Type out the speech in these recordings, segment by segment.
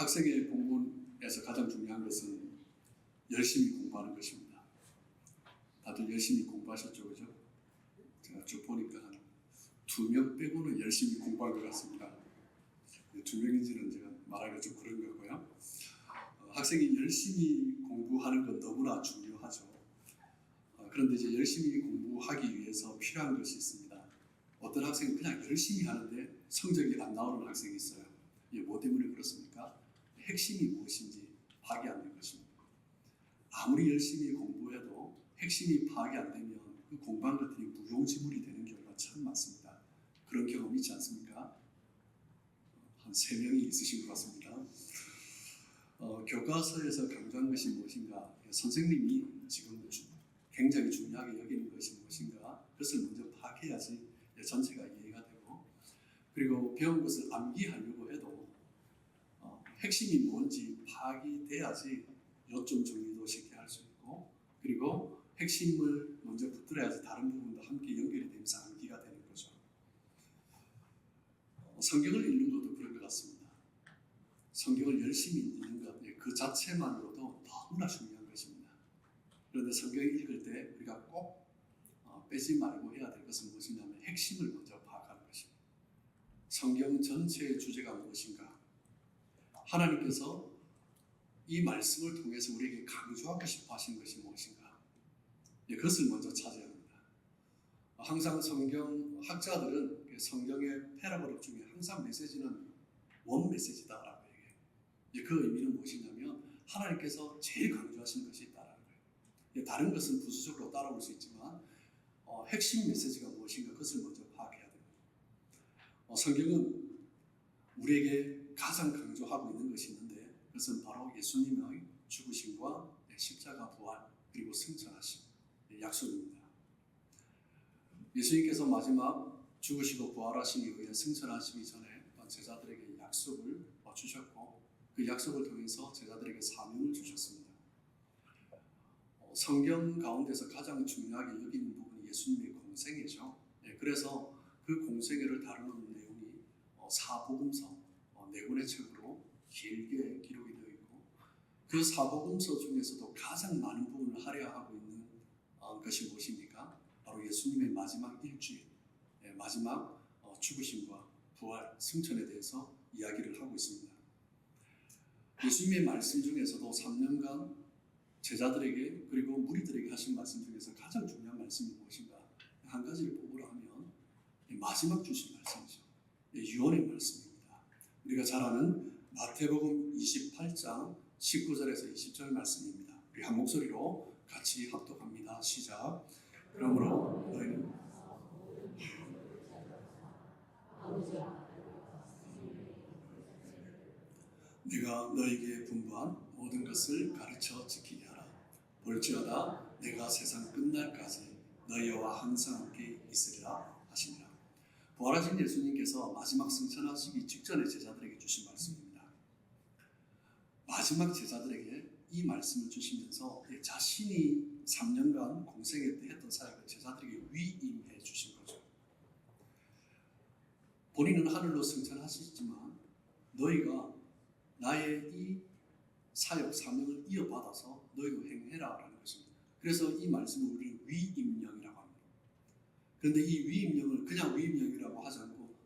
학생의 공부에서 가장 중요한 것은 열심히 공부하는 것입니다. 다들 열심히 공부하셨죠, 그죠? 제가 쭉 보니까 한 2명 빼고는 열심히 공부한 것 같습니다. 2명인지는 제가 말하기가 좀 그런 거고요. 학생이 열심히 공부하는 건 너무나 중요하죠. 그런데 이제 열심히 공부하기 위해서 필요한 것이 있습니다. 어떤 학생은 그냥 열심히 하는데 성적이 안 나오는 학생이 있어요. 이게 뭐 때문에 그렇습니까? 핵심이 무엇인지 파악이 안 된 것입니다. 아무리 열심히 공부해도 핵심이 파악이 안 되면 그 공부한 것들이 무용지물이 되는 경우가 참 많습니다. 그런 경험 있지 않습니까? 한 3명이 있으신 것 같습니다. 교과서에서 강조한 것이 무엇인가? 선생님이 지금 굉장히 중요하게 여기는 것이 무엇인가? 그것을 먼저 파악해야지 전체가 이해가 되고, 그리고 배운 것을 암기하려고 해도 핵심이 뭔지 파악이 돼야지 요점 정리도 쉽게 할 수 있고, 그리고 핵심을 먼저 붙들어야지 다른 부분도 함께 연결이 되면서 암기가 되는 거죠. 성경을 읽는 것도 그런 것 같습니다. 성경을 열심히 읽는 것, 그 자체만으로도 너무나 중요한 것입니다. 그런데 성경을 읽을 때 우리가 꼭 빼지 말고 해야 될 것은 무엇이냐면 핵심을 먼저 파악하는 것입니다. 성경 전체의 주제가 무엇인가? 하나님께서 이 말씀을 통해서 우리에게 강조하고 싶어 하신 것이 무엇인가? 그것을 먼저 찾아야 합니다. 항상 성경 학자들은 성경의 패러그래프 중에 항상 메시지는 원 메시지다라고 얘기해요. 그 의미는 무엇이냐면 하나님께서 제일 강조하시는 것이 있다라는 거예요. 다른 것은 부수적으로 따라올 수 있지만 핵심 메시지가 무엇인가 그것을 먼저 파악해야 됩니다. 성경은 우리에게 가장 강조하고 있는 것이 있는데 그것은 바로 예수님의 죽으심과 십자가 부활 그리고 승천하심 약속입니다. 예수님께서 마지막 죽으시고 부활하시기 위해 승천하시기 전에 제자들에게 약속을 주셨고 그 약속을 통해서 제자들에게 사명을 주셨습니다. 성경 가운데서 가장 중요하게 여기는 부분이 예수님의 공생애죠. 그래서 그 공생애를 다루는 내용이 사복음서 4권의 책으로 길게 기록이 되어 있고, 그 사복음서 중에서도 가장 많은 부분을 할애하고 있는 것이 무엇입니까? 바로 예수님의 마지막 일주일, 마지막 죽으심과 부활, 승천에 대해서 이야기를 하고 있습니다. 예수님의 말씀 중에서도 3년간 제자들에게 그리고 무리들에게 하신 말씀 중에서 가장 중요한 말씀이 무엇인가? 한 가지를 뽑으라 하면 마지막 주신 말씀이죠. 유언의 말씀입니다. 우리가 잘 아는 마태복음 28장 19절에서 20절 말씀입니다. 우리 한 목소리로 같이 합독합니다. 시작. 그러므로 너희는 내가 너에게 분부한 모든 것을 가르쳐 지키게 하라. 볼지어다 내가 세상 끝날까지 너희와 항상 함께 있으리라 하시니라. 부활하신 예수님께서 마지막 승천하시기 직전에 제자들에게 주신 말씀입니다. 마지막 제자들에게 이 말씀을 주시면서 자신이 3년간 공생애 때 했던 사역을 제자들에게 위임해 주신 거죠. 본인은 하늘로 승천하시지만 너희가 나의 이 사역, 사명을 이어받아서 너희도 행해라 라는 것입니다. 그래서 이 말씀을 우리는 위임령이라고 합니다. 그런데 이 위임령을 그냥 위임령이라고 하지 않고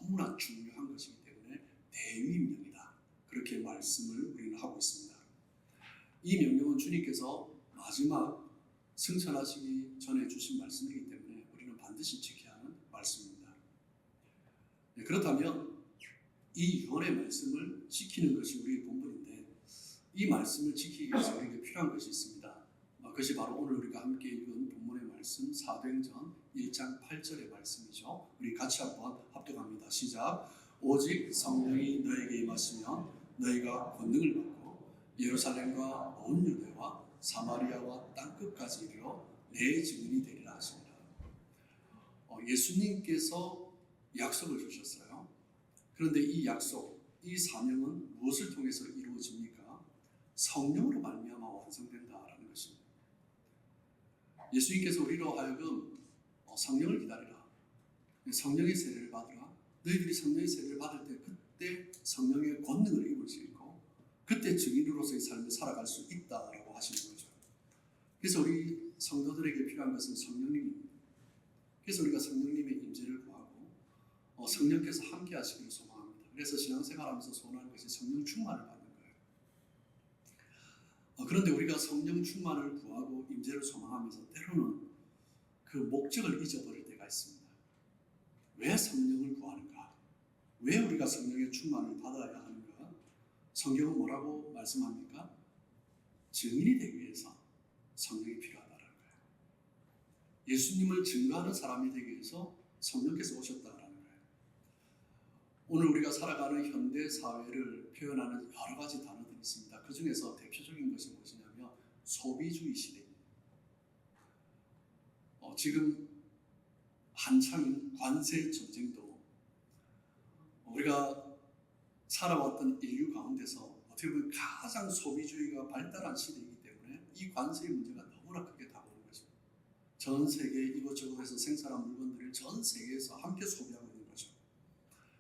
너무나 중요한 것이기 때문에 대위임령이다. 그렇게 말씀을 우리는 하고 있습니다. 이 명령은 주님께서 마지막 승천하시기 전에 주신 말씀이기 때문에 우리는 반드시 지켜야 하는 말씀입니다. 그렇다면 이 유언의 말씀을 지키는 것이 우리의 본분인데 이 말씀을 지키기 위해서 우리에게 필요한 것이 있습니다. 그것이 바로 오늘 우리가 함께 읽은 본문의 말씀 사도행전 1장 8절의 말씀이죠. 우리 같이 한번 합독합니다. 시작. 오직 성령이 너에게 임하시면 너희가 권능을 받고 예루살렘과 온 유대와 사마리아와 땅끝까지 이르러 내 증인이 되리라 하십니다. 예수님께서 약속을 주셨어요. 그런데 이 약속, 이 사명은 무엇을 통해서 이루어집니까? 성령으로 말미암아 완성된다라는 것입니다. 예수님께서 우리로 하여금 성령을 기다리라. 성령의 세례를 받으라. 너희들이 성령의 세례를 받을 때 그때 성령의 권능을 입을 수 있고 그때 증인으로서의 삶을 살아갈 수 있다라고 하시는 거죠. 그래서 우리 성도들에게 필요한 것은 성령님입니다. 그래서 우리가 성령님의 임재를 구하고 성령께서 함께 하시기를 소망합니다. 그래서 신앙생활하면서 소원하는 것이 성령 충만을 받는 거예요. 그런데 우리가 성령 충만을 구하고 임재를 소망하면서 때로는 그 목적을 잊어버릴 때가 있습니다. 왜 성령을 구하는가? 왜 우리가 성령의 충만을 받아야 하는가? 성경은 뭐라고 말씀합니까? 증인이 되기 위해서 성령이 필요하다는 거예요. 예수님을 증거하는 사람이 되기 위해서 성령께서 오셨다는 거예요. 오늘 우리가 살아가는 현대 사회를 표현하는 여러 가지 단어들이 있습니다. 그 중에서 대표적인 것이 무엇이냐면 소비주의 시대입니다. 지금 한창인 관세 전쟁도 우리가 살아왔던 인류 가운데서 어떻게 보면 가장 소비주의가 발달한 시대이기 때문에 이 관세의 문제가 너무나 크게 다가오는 것입니다. 전 세계 이곳저곳에서 생산한 물건들을 전 세계에서 함께 소비하고 있는 거죠.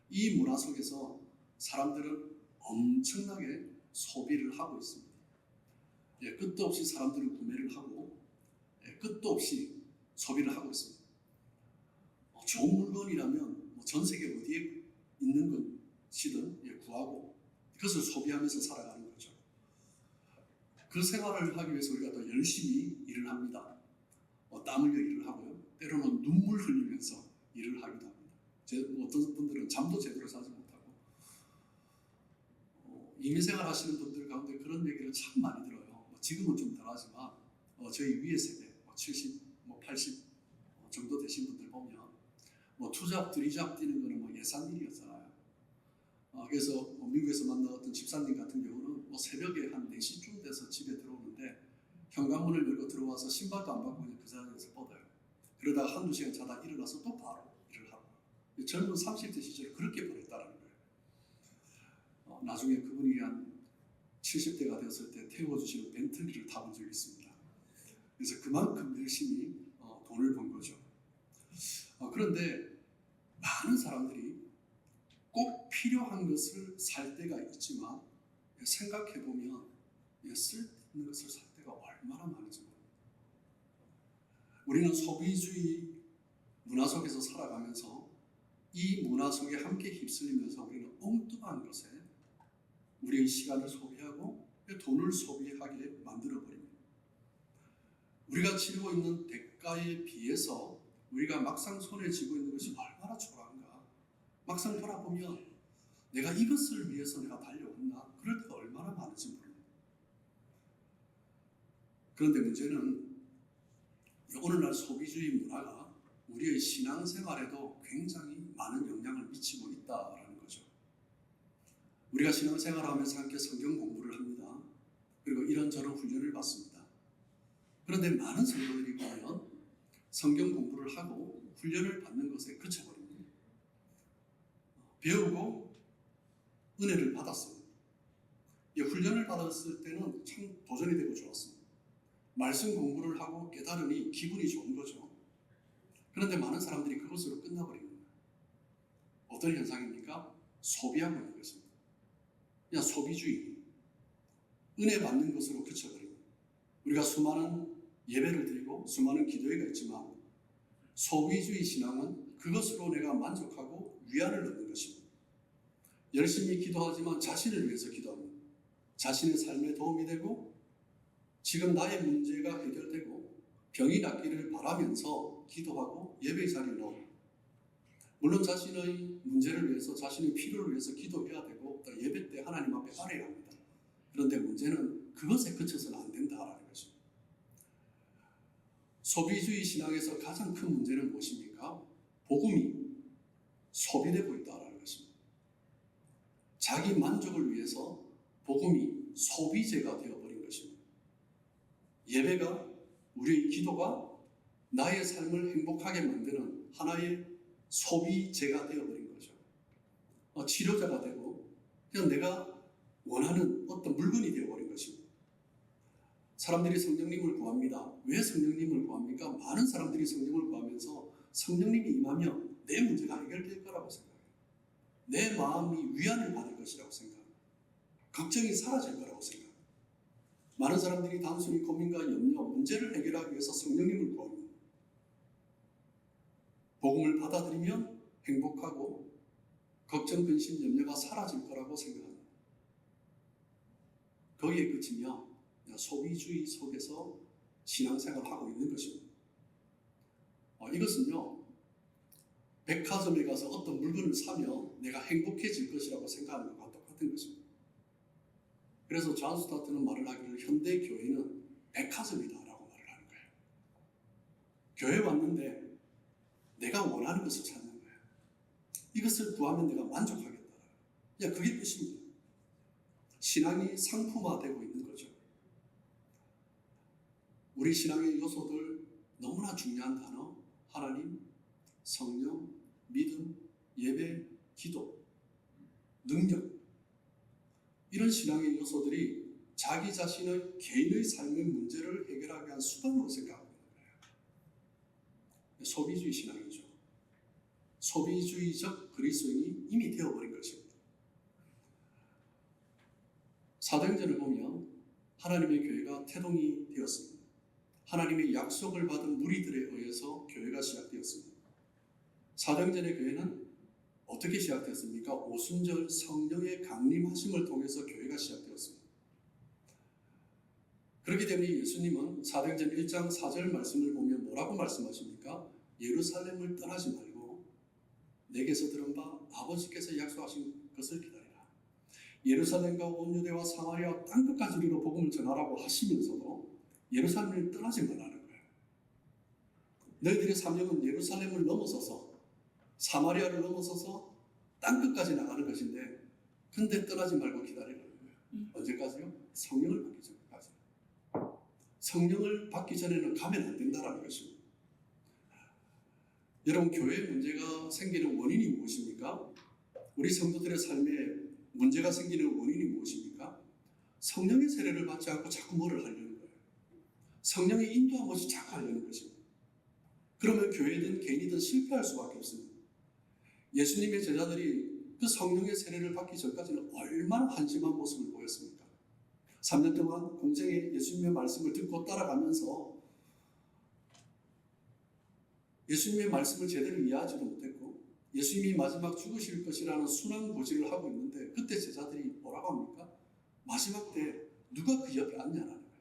이 문화 속에서 사람들은 엄청나게 소비를 하고 있습니다. 끝도 없이 사람들은 구매를 하고 끝도 없이 소비를 하고 있습니다. 좋은 물건이라면 전 세계 어디에 있는 것이든 구하고 그것을 소비하면서 살아가는 거죠. 그 생활을 하기 위해서 우리가 더 열심히 일을 합니다. 땀 흘려 일을 하고요. 때로는 눈물 흘리면서 일을 하기도 합니다. 어떤 분들은 잠도 제대로 자지 못하고 이민생활 하시는 분들 가운데 그런 얘기를 참 많이 들어요. 지금은 좀 덜하지만 저희 위의 세대 70, 80 정도 되신 분들 보면 투잡, 드리잡 뛰는 거는 예산 일이었잖아요. 그래서 미국에서 만나왔던 집사님 같은 경우는 새벽에 한 4시쯤 돼서 집에 들어오는데 현관문을 열고 들어와서 신발도 안 벗고 그냥 그 자리에서 뻗어요. 그러다가 한두 시간 자다 일어나서 또 바로 일을 하고 젊은 30대 시절에 그렇게 보냈다는 거예요. 나중에 그분이 한 70대가 되었을 때 태워주시는 벤틀리를 타본 적이 있습니다. 그래서 그만큼 열심히 돈을 번 거죠. 그런데 많은 사람들이 꼭 필요한 것을 살 때가 있지만 생각해보면 쓸데없는 것을 살 때가 얼마나 많은지 모릅니다. 우리는 소비주의 문화 속에서 살아가면서 이 문화 속에 함께 휩쓸리면서 우리는 엉뚱한 것에 우리의 시간을 소비하고 돈을 소비하게 만들어버립니다. 우리가 치르고 있는 대가에 비해서 우리가 막상 손에 쥐고 있는 것이 얼마나 초라한가. 막상 돌아보면 내가 이것을 위해서 내가 달려왔나. 그럴 때가 얼마나 많은지 모릅니다. 그런데 문제는 오늘날 소비주의 문화가 우리의 신앙생활에도 굉장히 많은 영향을 미치고 있다는 거죠. 우리가 신앙생활하면서 함께 성경 공부를 합니다. 그리고 이런저런 훈련을 받습니다. 그런데 많은 성도들이 보면 성경 공부를 하고 훈련을 받는 것에 그쳐버립니다. 배우고 은혜를 받았습니다. 훈련을 받았을 때는 참 도전이 되고 좋았습니다. 말씀 공부를 하고 깨달으니 기분이 좋은 거죠. 그런데 많은 사람들이 그것으로 끝나버립니다. 어떤 현상입니까? 소비하고 있는 것입니다. 그냥 소비주의, 은혜 받는 것으로 그쳐버립니다. 우리가 수많은 예배를 드리고 수많은 기도회가 있지만 소비주의 신앙은 그것으로 내가 만족하고 위안을 얻는 것입니다. 열심히 기도하지만 자신을 위해서 기도합니다. 자신의 삶에 도움이 되고 지금 나의 문제가 해결되고 병이 낫기를 바라면서 기도하고 예배 자리에 나옵니다. 물론 자신의 문제를 위해서 자신의 필요를 위해서 기도해야 되고 또 예배 때 하나님 앞에 아뢰야 합니다. 그런데 문제는 그것에 그쳐서는 안 된다라는 것입니다. 소비주의 신앙에서 가장 큰 문제는 무엇입니까? 복음이 소비되고 있다는 것입니다. 자기 만족을 위해서 복음이 소비재가 되어버린 것입니다. 예배가 우리의 기도가 나의 삶을 행복하게 만드는 하나의 소비재가 되어버린 거죠. 치료자가 되고 그냥 내가 원하는 어떤 물건이 되어버린 것입니다. 사람들이 성령님을 구합니다. 왜 성령님을 구합니까? 많은 사람들이 성령을 구하면서 성령님이 임하면 내 문제가 해결될 거라고 생각해요. 내 마음이 위안을 받을 것이라고 생각합니다. 걱정이 사라질 거라고 생각합니다. 많은 사람들이 단순히 고민과 염려, 문제를 해결하기 위해서 성령님을 구합니다. 복음을 받아들이면 행복하고 걱정, 근심, 염려가 사라질 거라고 생각합니다. 거기에 그치며 소비주의 속에서 신앙생활을 하고 있는 것입니다. 이것은요, 백화점에 가서 어떤 물건을 사면 내가 행복해질 것이라고 생각하는 것과 똑같은 것입니다. 그래서 존 스타트는 말을 하기를 현대 교회는 백화점이다라고 말을 하는 거예요. 교회 왔는데 내가 원하는 것을 찾는 거예요. 이것을 구하면 내가 만족하겠다. 그게 끝입니다. 신앙이 상품화되고 있는 거죠. 우리 신앙의 요소들 너무나 중요한 단어, 하나님, 성령, 믿음, 예배, 기도, 능력, 이런 신앙의 요소들이 자기 자신의 개인의 삶의 문제를 해결하기 위한 수단으로 생각하고 있는 거예요. 소비주의 신앙이죠. 소비주의적 그리스도인이 이미 되어버린 것입니다. 사도행전을 보면 하나님의 교회가 태동이 되었습니다. 하나님의 약속을 받은 무리들에 의해서 교회가 시작되었습니다. 사도행전의 교회는 어떻게 시작됐습니까? 오순절 성령의 강림하심을 통해서 교회가 시작되었습니다. 그렇기 때문에 예수님은 사도행전 1장 4절 말씀을 보면 뭐라고 말씀하십니까? 예루살렘을 떠나지 말고 내게서 들은 바 아버지께서 약속하신 것을 기다리라. 예루살렘과 온 유대와 사마리아 땅끝까지 이르러 복음을 전하라고 하시면서도 예루살렘을 떠나지 말라는 거예요. 너희들의 사명은 예루살렘을 넘어서서 사마리아를 넘어서서 땅끝까지 나가는 것인데, 근데 떠나지 말고 기다리라는 거예요. 언제까지요? 성령을 받기 전까지. 성령을 받기 전에는 가면 안 된다는 것입니다. 여러분, 교회 문제가 생기는 원인이 무엇입니까? 우리 성도들의 삶에 문제가 생기는 원인이 무엇입니까? 성령의 세례를 받지 않고 자꾸 뭐를 하려는 거예요. 성령의 인도함 없이 자꾸 하려는 것입니다. 그러면 교회든 개인이든 실패할 수밖에 없습니다. 예수님의 제자들이 그 성령의 세례를 받기 전까지는 얼마나 한심한 모습을 보였습니까? 3년 동안 공생에 예수님의 말씀을 듣고 따라가면서 예수님의 말씀을 제대로 이해하지도 못했고 예수님이 마지막 죽으실 것이라는 순한 고지를 하고 있는데, 그때 제자들이 뭐라고 합니까? 마지막 때 누가 그 옆에 앉냐라는 거예요.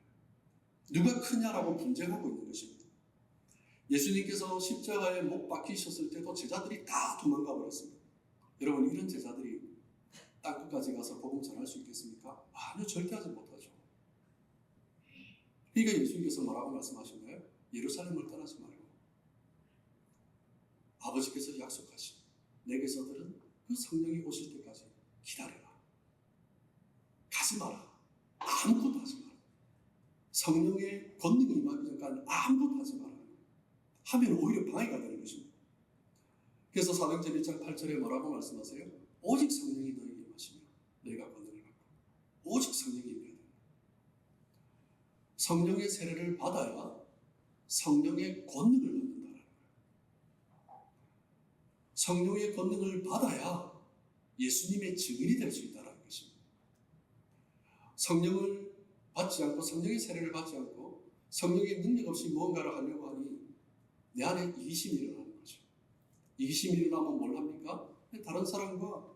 누가 크냐라고 분쟁하고 있는 것입니다. 예수님께서 십자가에 못 박히셨을 때도 제자들이 다 도망가 버렸습니다. 여러분, 이런 제자들이 땅끝까지 가서 복음 전할 수 있겠습니까? 아니요, 절대 하지 못하죠. 그러니까 예수님께서 뭐라고 말씀하신 거예요? 예루살렘을 떠나지 말고 아버지께서 약속하신 내게서 들은 그 성령이 오실 때까지 기다려라. 가지 마라. 아무것도 하지 마라. 성령의 권능이 임하기 전까지 아무것도 하지 마라. 하면 오히려 방해가 되는 것입니다. 그래서 사도행전 1장 8절에 뭐라고 말씀하세요? 오직 성령이 너에게 임하시며 너희가 권능을 받고, 오직 성령이 임해야 된다. 성령의 세례를 받아야 성령의 권능을 받는다는 거예요. 성령의 권능을 받아야 예수님의 증인이 될 수 있다는 것입니다. 성령을 받지 않고, 성령의 세례를 받지 않고 성령의 능력 없이 무언가를 하려고 하니 내 안에 이기심이 일어나는 거죠. 이기심이 일어나면 뭘 합니까? 다른 사람과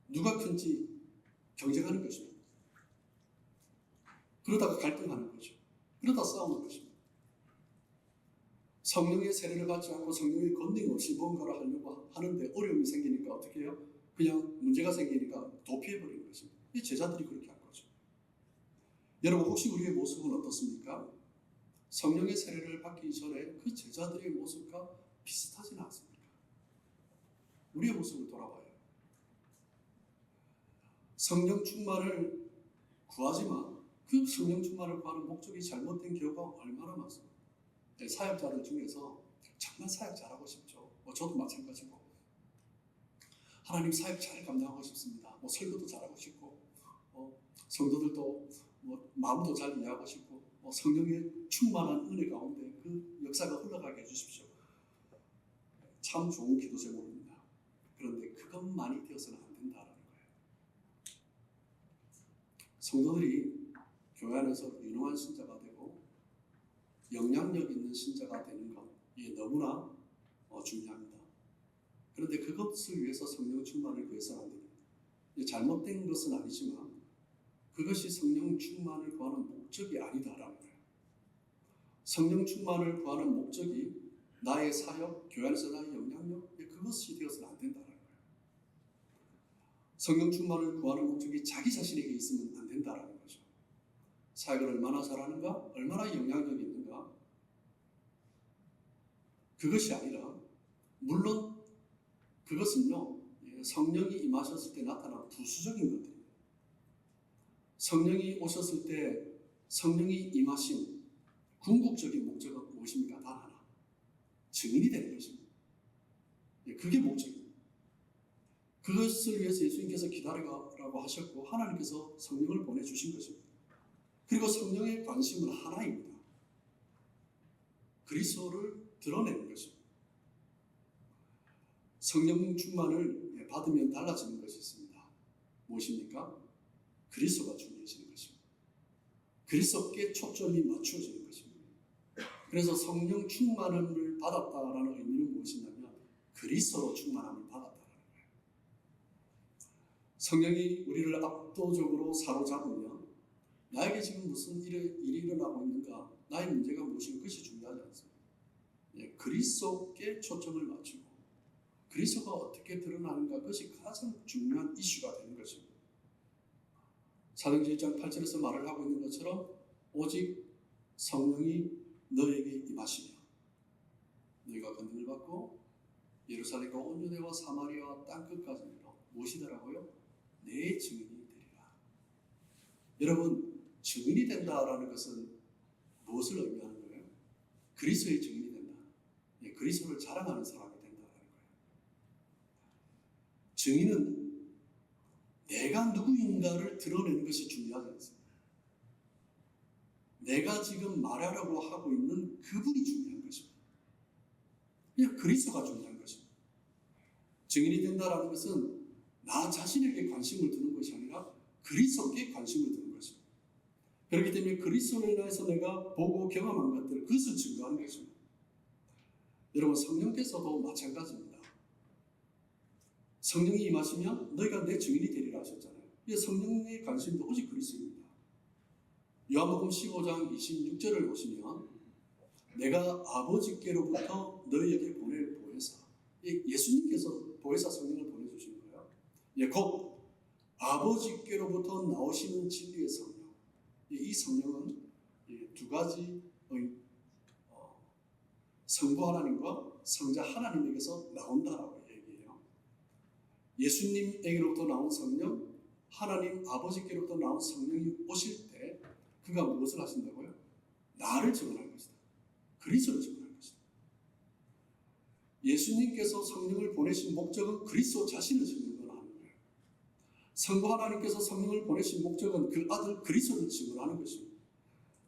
누가 큰지 경쟁하는 것입니다. 그러다가 갈등하는 거죠. 그러다 싸우는 것입니다. 성령의 세례를 받지 않고 성령의 권능 없이 무언가를 하려고 하는데 어려움이 생기니까 어떻게 해요? 그냥 문제가 생기니까 도피해버리는 것입니다. 이 제자들이 그렇게 한 거죠. 여러분, 혹시 우리의 모습은 어떻습니까? 성령의 세례를 받기 전에 그 제자들의 모습과 비슷하지는 않습니까? 우리의 모습을 돌아봐요. 성령 충만을 구하지만 그 성령 충만을 구하는 목적이 잘못된 경우가 얼마나 많습니까? 사역자들 중에서 정말 사역 잘하고 싶죠. 저도 마찬가지고, 하나님 사역 잘 감당하고 싶습니다. 설교도 잘하고 싶고, 성도들도 마음도 잘 이해하고 싶고, 성령의 충만한 은혜 가운데 그 역사가 흘러가게 해주십시오. 참 좋은 기도 제목입니다. 그런데 그것만이 되어서는 안 된다는 거예요. 성도들이 교회 안에서 유능한 신자가 되고 영향력 있는 신자가 되는 것, 이게 너무나 중요합니다. 그런데 그것을 위해서 성령 충만을 구해서는 안 됩니다. 잘못된 것은 아니지만 그것이 성령 충만을 구하는 목적이 아니다라는 거예요. 성령 충만을 구하는 목적이 나의 사역, 교회 안에서 나의 영향력, 그것이 되어서는 안 된다는 거예요. 성령 충만을 구하는 목적이 자기 자신에게 있으면 안 된다는 거죠. 사역을 얼마나 잘하는가, 얼마나 영향력이 있는가, 그것이 아니라, 물론 그것은요, 성령이 임하셨을 때 나타난 부수적인 것들입니다. 성령이 오셨을 때 성령이 임하신 궁극적인 목적은 무엇입니까? 단 하나, 증인이 되는 것입니다. 그게 목적입니다. 그것을 위해서 예수님께서 기다리라고 하셨고 하나님께서 성령을 보내주신 것입니다. 그리고 성령의 관심은 하나입니다. 그리스도를 드러내는 것입니다. 성령 충만을 받으면 달라지는 것이 있습니다. 무엇입니까? 그리스도가 중요해지는 것입니다. 그리스도께 초점이 맞추어지는 것입니다. 그래서 성령 충만함을 받았다라는 의미는 무엇이냐면 그리스도로 충만함을 받았다라는 거예요. 성령이 우리를 압도적으로 사로잡으면 나에게 지금 무슨 일이 일어나고 있는가, 나의 문제가 무엇인가, 그것이 중요하지 않습니다. 그리스도께 초점을 맞추고 그리스도가 어떻게 드러나는가, 그것이 가장 중요한 이슈가 되는 것입니다. 사도행전 1장 8절에서 말을 하고 있는 것처럼 오직 성령이 너에게 임하시며 너희가 권능을 받고 예루살렘과 온 유대와 사마리아와 땅끝까지 이르러 무엇이더라고요? 내 증인이 되리라. 여러분, 증인이 된다라는 것은 무엇을 의미하는 거예요? 그리스도의 증인이 된다. 그리스도를 자랑하는 사람이 된다라는 거예요. 증인은 내가 누구인가를 드러내는 것이 중요하지 않습니다. 내가 지금 말하려고 하고 있는 그분이 중요한 것입니다. 그냥 그리스도가 중요한 것입니다. 증인이 된다라는 것은 나 자신에게 관심을 두는 것이 아니라 그리스도께 관심을 두는 것입니다. 그렇기 때문에 그리스도로 인해서 내가 보고 경험한 것들, 그것을 증거하는 것입니다. 여러분, 성령께서도 마찬가지입니다. 성령이 임하시면 너희가 내 증인이 되리라 하셨잖아요. 성령의 관심도 오직 그리스도입니다. 요한복음 15장 26절을 보시면 내가 아버지께로부터 너희에게 보낼 보혜사, 예수님께서 보혜사 성령을 보내주신 거예요. 곧 아버지께로부터 나오시는 진리의 성령. 이 성령은 두 가지의 성부 하나님과 성자 하나님에게서 나온다라고 얘기해요. 예수님에게로부터 나온 성령, 하나님 아버지께로부터 나온 성령이 오실 때 그가 무엇을 하신다고요? 나를 증언할 것이다. 그리스도를 증언할 것이다. 예수님께서 성령을 보내신 목적은 그리스도 자신을 증언하는 거예요. 성부 하나님께서 성령을 보내신 목적은 그 아들 그리스도를 증언하는 것입니다.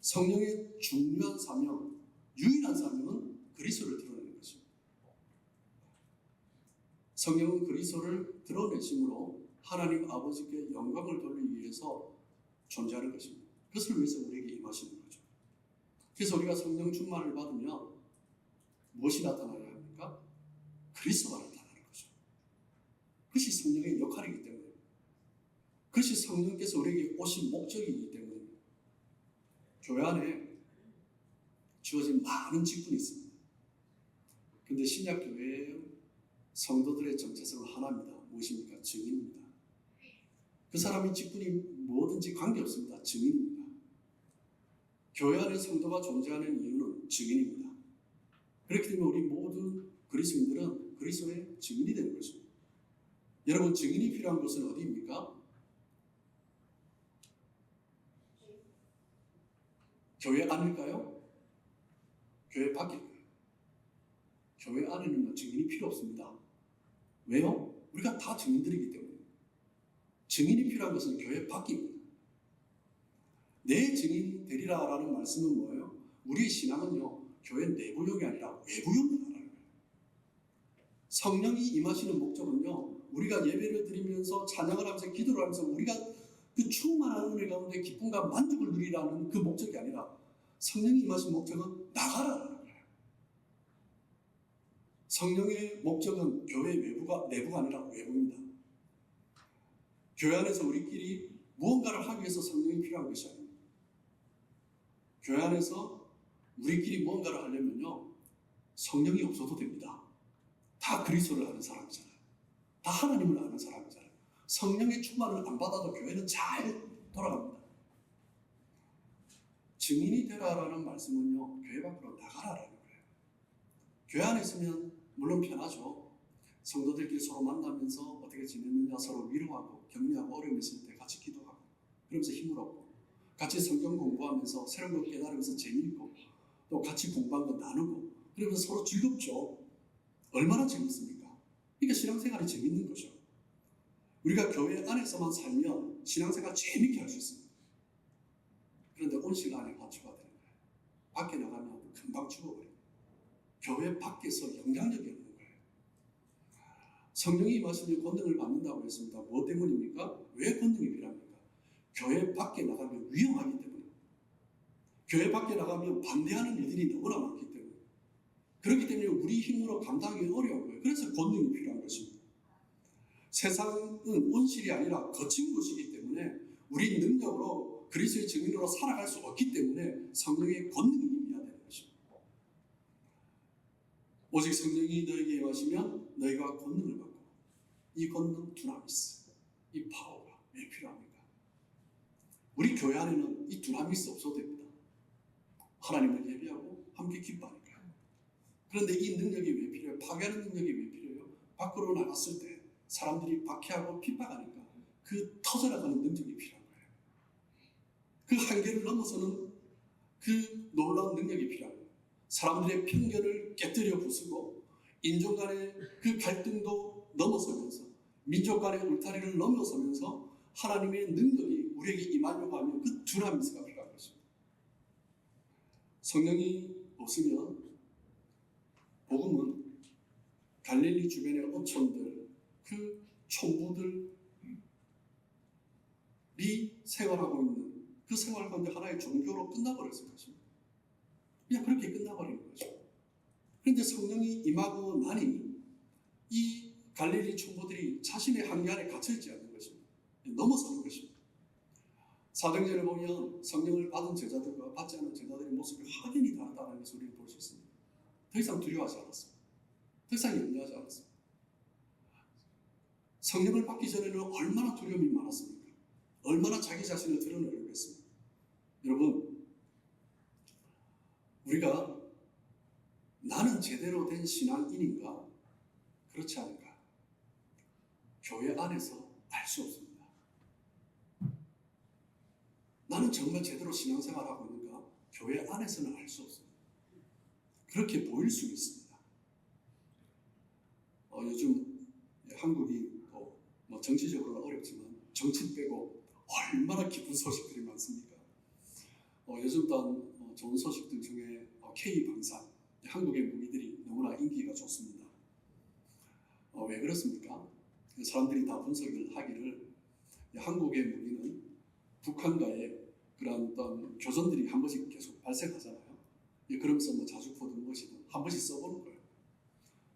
성령의 중요한 사명, 유일한 사명은 그리스도를 드러내는 것입니다. 성령은 그리스도를 드러내심으로 하나님 아버지께 영광을 돌리기 위해서 존재하는 것입니다. 그것을 위해서 우리에게 임하시는 거죠. 그래서 우리가 성령 충만을 받으면 무엇이 나타나야 합니까? 그리스도가 나타나는 거죠. 그것이 성령의 역할이기 때문에, 그것이 성령께서 우리에게 오신 목적이기 때문에 교회 안에 주어진 많은 직분이 있습니다. 그런데 신약교회의 성도들의 정체성은 하나입니다. 무엇입니까? 증인입니다. 그 사람이 직분이 뭐든지 관계없습니다. 증인입니다. 교회 안에 성도가 존재하는 이유는 증인입니다. 그렇기 때문에 우리 모든 그리스도인들은 그리스도의 증인이 되는 것입니다. 여러분, 증인이 필요한 곳은 어디입니까? 교회 안일까요? 교회 밖일까요? 교회 안에는 증인이 필요 없습니다. 왜요? 우리가 다 증인들이기 때문에. 증인이 필요한 것은 교회 밖입니다. 내 증인 되리라라는 말씀은 뭐예요? 우리의 신앙은요, 교회 내부용이 아니라 외부용이라는 거예요. 성령이 임하시는 목적은요, 우리가 예배를 드리면서 찬양을 하면서 기도를 하면서 우리가 그 충만한 은혜 가운데 기쁨과 만족을 누리라는 그 목적이 아니라 성령이 임하신 목적은 나가라는 거예요. 성령의 목적은 교회 내부가 아니라 외부입니다. 교회 안에서 우리끼리 무언가를 하기 위해서 성령이 필요한 것이 아닙니다. 교회 안에서 우리끼리 무언가를 하려면요, 성령이 없어도 됩니다. 다 그리스도를 아는 사람이잖아요. 다 하나님을 아는 사람이잖아요. 성령의 충만을 안 받아도 교회는 잘 돌아갑니다. 증인이 되라라는 말씀은요, 교회 밖으로 나가라라는 거예요. 교회 안에 있으면 물론 편하죠. 성도들끼리 서로 만나면서 어떻게 지냈느냐 서로 위로하고 격려하고 어려움 있을 때 같이 기도하고 그러면서 힘을 얻고 같이 성경 공부하면서 새로운 것 깨달으면서 재미있고 또 같이 공부한 거 나누고 그러면서 서로 즐겁죠. 얼마나 재밌습니까? 그러니까 신앙생활이 재밌는 거죠. 우리가 교회 안에서만 살면 신앙생활 재밌게 할 수 있습니다. 그런데 온실 안에 화초가 되는 거예요. 밖에 나가면 금방 죽어버려요. 교회 밖에서 영향력이 없는 거예요. 성령이 임하시면 권능을 받는다고 했습니다. 뭐 때문입니까? 왜 권능이 필요합니까? 교회 밖에 나가면 위험하기 때문에, 교회 밖에 나가면 반대하는 일들이 너무나 많기 때문에, 그렇기 때문에 우리 힘으로 감당하기 어려운 거예요. 그래서 권능이 필요한 것입니다. 세상은 온실이 아니라 거친 곳이기 때문에 우리 능력으로 그리스도의 증인으로 살아갈 수 없기 때문에 성령의 권능이 임해야 되는 것입니다. 오직 성령이 너에게 임하시면 너희가 권능을 받고, 이 권능 두나미스, 이 파워가 왜 필요합니까? 우리 교회 안에는 이 두나미스 없어도 됩니다. 하나님을 예배하고 함께 기뻐하니까요. 그런데 이 능력이 왜 필요해요? 파괴하는 능력이 왜 필요해요? 밖으로 나갔을 때 사람들이 박해하고 핍박하니까 그 터져나가는 능력이 필요한 거예요. 그 한계를 넘어서는 그 놀라운 능력이 필요한 거예요. 사람들의 편견을 깨뜨려 부수고 인종 간의 그 갈등도 넘어서면서 민족 간의 울타리를 넘어서면서 하나님의 능력이 우리에게 임하려고 하면 그 두나미스가 필요한 것입니다. 성령이 없으면 복음은 갈릴리 주변의 어촌들, 그 촌부들이 생활하고 있는 그 생활 가운데 하나의 종교로 끝나버렸을 것입니다. 그냥 그렇게 끝나버리는 거죠. 그런데 성령이 임하고 나니 이 갈릴리 촌부들이 자신의 한계 안에 갇혀있지 않는 것입니다. 넘어서는 것입니다. 사도행전을 보면 성령을 받은 제자들과 받지 않은 제자들의 모습이 확연히 다르다는 것을 우리는 볼 수 있습니다. 더 이상 두려워하지 않았습니다. 더 이상 염려하지 않았습니다. 성령을 받기 전에는 얼마나 두려움이 많았습니까? 얼마나 자기 자신을 드러내려고 했습니까? 여러분, 우리가 나는 제대로 된 신앙인인가? 그렇지 않은가? 교회 안에서 알 수 없습니다. 나는 정말 제대로 신앙생활하고 있는가? 교회 안에서는 알 수 없습니다. 그렇게 보일 수 있습니다. 요즘 한국이 뭐 정치적으로는 어렵지만 정치 빼고 얼마나 기쁜 소식들이 많습니까? 요즘 단 좋은 소식들 중에 K방산, 한국의 무기들이 너무나 인기가 좋습니다. 왜 그렇습니까? 사람들이 다 분석을 하기를 한국의 무기는 북한과의 그런 어떤 교전들이 한 번씩 계속 발생하잖아요. 그러면서 뭐 자주포든 무엇이든 한 번씩 써보는 거예요.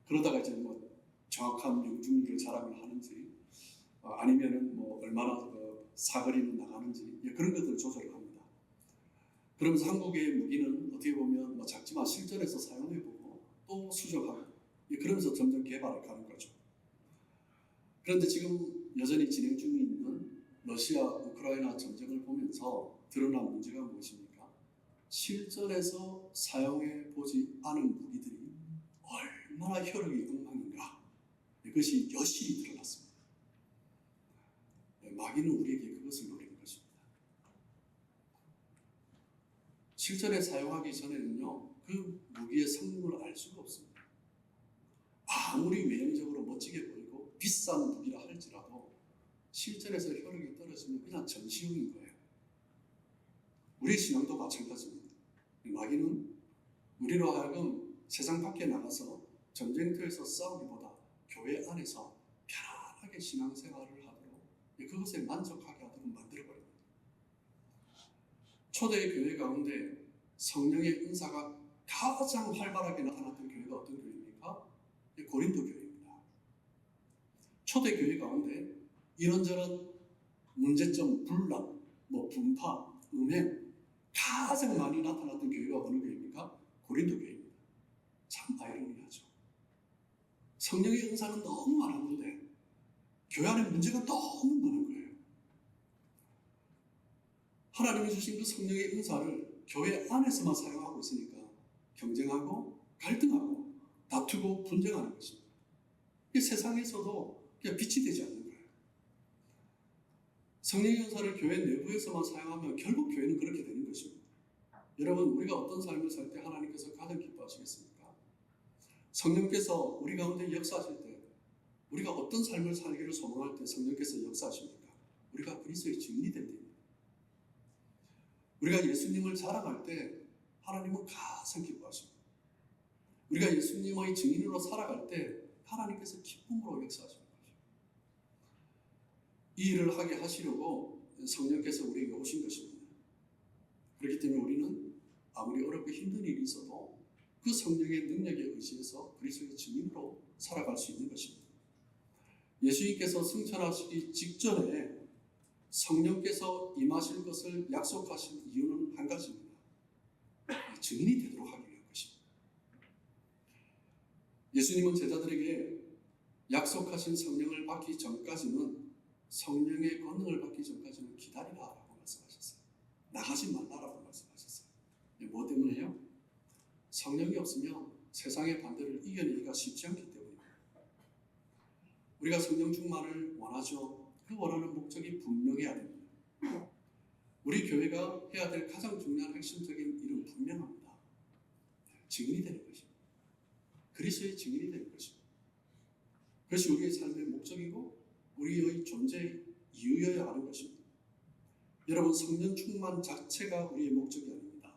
그러다가 이제 뭐 정확한 명중률을 자랑을 하는지 아니면은 뭐 얼마나 사거리는 나가는지 그런 것들을 조절을 합니다. 그러면서 한국의 무기는 어떻게 보면 뭐 작지만 실전에서 사용해보고 또 수정하고 그러면서 점점 개발을 가는 거죠. 그런데 지금 여전히 진행 중에 있는 러시아 우크라이나 전쟁을 보면서 드러난 문제가 무엇입니까? 실전에서 사용해 보지 않은 무기들이 얼마나 효력이 엉망인가, 이것이 여실히 드러났습니다. 마귀는 우리에게 그것을 노리는 것입니다. 실전에 사용하기 전에는요, 그 무기의 성능을 알 수가 없습니다. 아무리 외형적으로 멋지게 보이고 비싼 무기라 할지라도 실전에서 효력이 떨어지면 그냥 전시용인 거예요. 우리 신앙도 마찬가지입니다. 마귀는 우리로 하여금 세상 밖에 나가서 전쟁터에서 싸우기보다 교회 안에서 편안하게 신앙생활을 하도록, 그것에 만족하게 하도록 만들어버립니다. 초대 교회 가운데 성령의 은사가 가장 활발하게 나타났던 교회가 어떤 교회입니까? 고린도 교회입니다. 초대 교회 가운데 이런저런 문제점, 분란, 분파, 음행 가장 많이 나타났던 교회가 어느 교회입니까? 고린도 교회입니다. 참 아이러니하죠. 성령의 은사는 너무 많았는데 교회 안에 문제가 너무 많은 거예요. 하나님이 주신 그 성령의 은사를 교회 안에서만 사용하고 있으니까 경쟁하고 갈등하고 다투고 분쟁하는 것입니다. 이 세상에서도 그냥 빛이 되지 않는 거예요. 성령의 은사를 교회 내부에서만 사용하면 결국 교회는 그렇게 되는 것입니다. 여러분, 우리가 어떤 삶을 살 때 하나님께서 가장 기뻐하시겠습니까? 성령께서 우리 가운데 역사하실 때, 우리가 어떤 삶을 살기를 소망할 때 성령께서 역사하십니까? 우리가 그리스도의 증인이 될 때입니다. 우리가 예수님을 자랑할 때 하나님은 가장 기뻐하십니다. 우리가 예수님의 증인으로 살아갈 때 하나님께서 기쁨으로 역사하시는 거죠. 이 일을 하게 하시려고 성령께서 우리에게 오신 것입니다. 그렇기 때문에 우리는 아무리 어렵고 힘든 일이 있어도 그 성령의 능력에 의지해서 그리스도의 증인으로 살아갈 수 있는 것입니다. 예수님께서 승천하시기 직전에 성령께서 임하실 것을 약속하신 이유는 한 가지입니다. 증인이 되도록 하기 위한 것입니다. 예수님은 제자들에게 약속하신 성령을 받기 전까지는, 성령의 권능을 받기 전까지는 기다리라라고 말씀하셨어요. 나가지 말라라고 말씀하셨어요. 뭐 때문에요? 성령이 없으면 세상의 반대를 이겨내기가 쉽지 않기 때문입니다. 우리가 성령 충만을 원하죠. 그 원하는 목적이 분명해야 됩니다. 우리 교회가 해야 될 가장 중요한 핵심적인 일은 분명합니다. 증인이 되는 것입니다. 그리스도의 증인이 되는 것입니다. 그것이 우리의 삶의 목적이고 우리의 존재의 이유여야 하는 것입니다. 여러분, 성령 충만 자체가 우리의 목적이 아닙니다.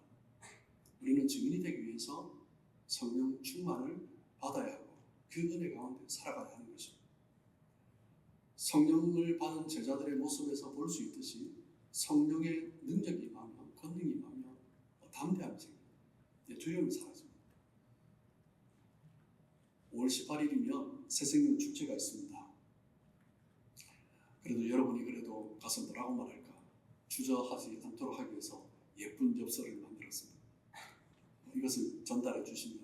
우리는 증인이 되기 위해서 성령 충만을 받아야 하고 그 은혜 가운데 살아가야 하는 것입니다. 성령을 받은 제자들의 모습에서 볼 수 있듯이 성령의 능력이 임하면, 권능이 임하면 담대함이 생깁니다. 두려움이 사라집니다. 5월 18일이면 새생명 축제가 있습니다. 그래도 여러분이 그래도 가서 뭐라고 말할까? 주저하지 않도록 하기 위해서 예쁜 엽서를 만들었습니다. 이것을 전달해 주시면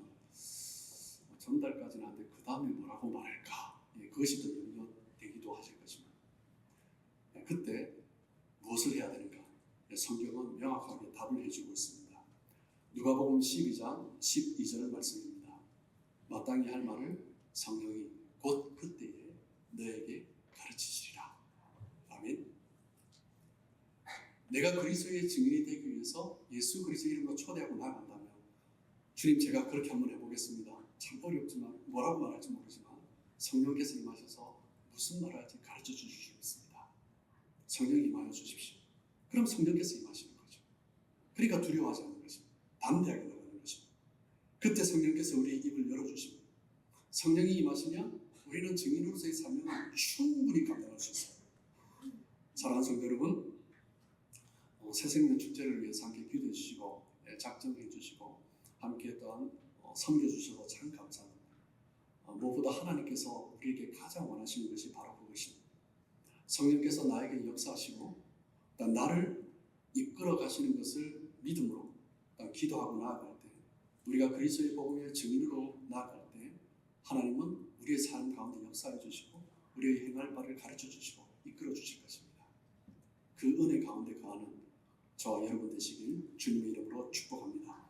전달까지는 하는데 그 다음에 뭐라고 말할까? 그것이 더 염려되기도 하실 것입니다. 그때 무엇을 해야 되는가? 성경은 명확하게 답을 해주고 있습니다. 누가복음 12장 12절 말씀입니다. 마땅히 할 말을 성령이 곧 그때에 너에게 가르치시리라. 아멘. 내가 그리스도의 증인이 되기 위해서 예수 그리스도의 이름으로 초대하고 나간다면, 주님 제가 그렇게 한번 해보겠습니다. 참 어렵지만 뭐라고 말할지 모르지만 성령께서 임하셔서 무슨 말을 할지 가르쳐 주시겠습니다. 성령이 임하여 주십시오. 그럼 성령께서 임하시는 거죠. 그러니까 두려워하지 않는 것입니다. 담대하게 나가는 것입니다. 그때 성령께서 우리의 입을 열어주십니다. 성령이 임하시면 우리는 증인으로서의 사명을 충분히 감당할 수 있어요. 사랑하는 성도 여러분, 새생명 축제를 위해서 함께 기도해 주시고 작정해 주시고 함께 또한 섬겨주셔서 참 감사합니다. 무엇보다 하나님께서 우리에게 가장 원하시는 것이 바로 그것입니다. 성령께서 나에게 역사하시고 나를 이끌어 가시는 것을 믿음으로 기도하고 나아갈 때, 우리가 그리스도의 복음의 증인으로 나아갈 때 하나님은 우리의 삶 가운데 역사해 주시고 우리의 행할 바를 가르쳐 주시고 이끌어 주실 것입니다. 그 은혜 가운데 거하는 저와 여러분 되시길 주님의 이름으로 축복합니다.